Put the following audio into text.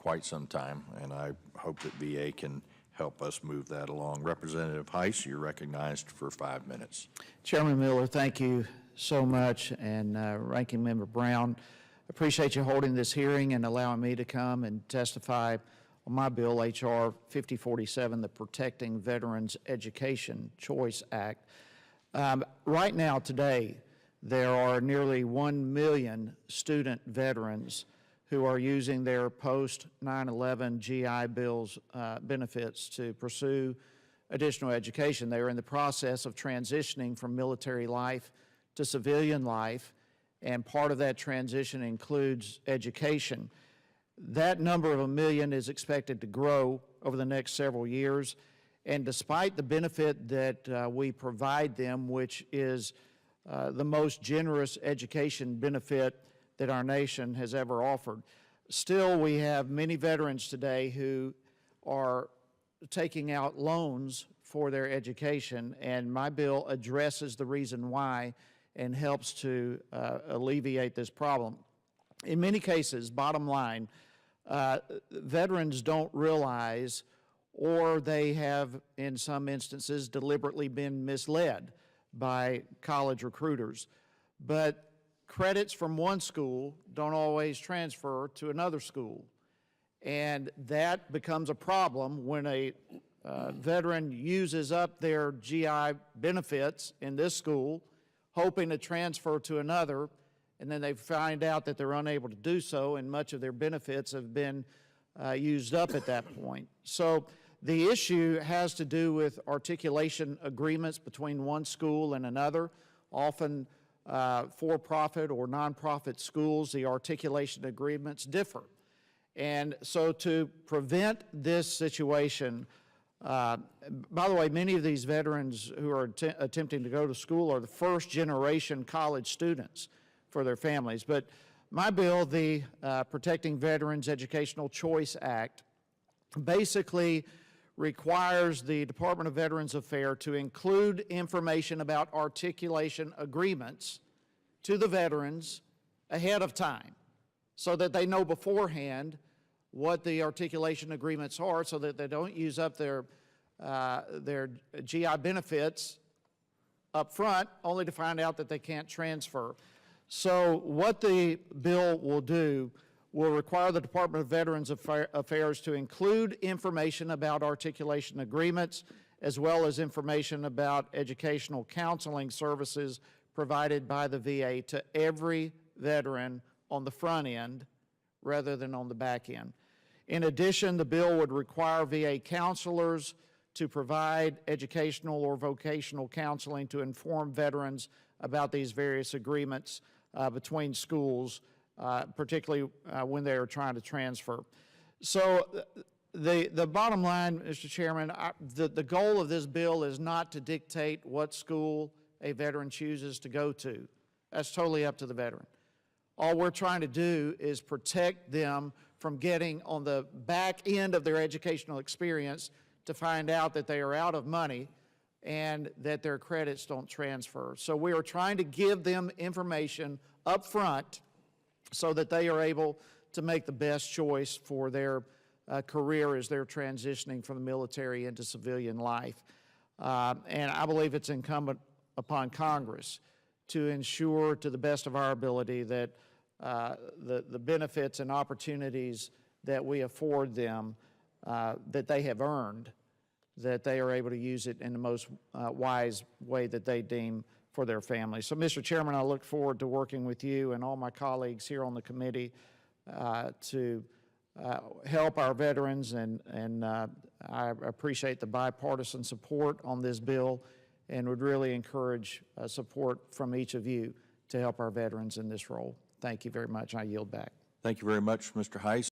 quite some time, and I hope that VA can help us move that along. Representative Hice, you're recognized for 5 minutes. Chairman Miller, thank you so much, and Ranking Member Brown, appreciate you holding this hearing and allowing me to come and testify on my bill, H.R. 5047, the Protecting Veterans Education Choice Act. Right now, today, there are nearly 1 million student veterans who are using their post-9/11 GI Bill's benefits to pursue additional education. They are in the process of transitioning from military life to civilian life, and part of that transition includes education. That number of 1 million is expected to grow over the next several years, and despite the benefit that we provide them, which is the most generous education benefit that our nation has ever offered, still we have many veterans today who are taking out loans for their education, and my bill addresses the reason why and helps to alleviate this problem. In many cases, bottom line, veterans don't realize, or they have in some instances deliberately been misled by college recruiters, but credits from one school don't always transfer to another school, and that becomes a problem when a veteran uses up their GI benefits in this school, hoping to transfer to another, and then they find out that they're unable to do so, and much of their benefits have been used up at that point. So the issue has to do with articulation agreements between one school and another. Often for-profit or nonprofit schools, the articulation agreements differ. And so to prevent this situation, by the way, many of these veterans who are attempting to go to school are the first-generation college students for their families. But my bill, the Protecting Veterans Educational Choice Act, basically requires the Department of Veterans Affairs to include information about articulation agreements to the veterans ahead of time so that they know beforehand what the articulation agreements are, so that they don't use up their GI benefits up front only to find out that they can't transfer. So what the bill will do will require the Department of Veterans Affairs to include information about articulation agreements, as well as information about educational counseling services provided by the VA to every veteran on the front end rather than on the back end. In addition, the bill would require VA counselors to provide educational or vocational counseling to inform veterans about these various agreements between schools, particularly when they are trying to transfer. So the bottom line, Mr. Chairman, the goal of this bill is not to dictate what school a veteran chooses to go to. That's totally up to the veteran. All we're trying to do is protect them from getting on the back end of their educational experience to find out that they are out of money and that their credits don't transfer. So we are trying to give them information up front so that they are able to make the best choice for their career as they're transitioning from the military into civilian life. And I believe it's incumbent upon Congress to ensure, to the best of our ability, that the benefits and opportunities that we afford them, that they have earned, that they are able to use it in the most wise way that they deem for their families. So, Mr. Chairman, I look forward to working with you and all my colleagues here on the committee to help our veterans, and I appreciate the bipartisan support on this bill and would really encourage support from each of you to help our veterans in this role. Thank you very much. I yield back. Thank you very much, Mr. Hice.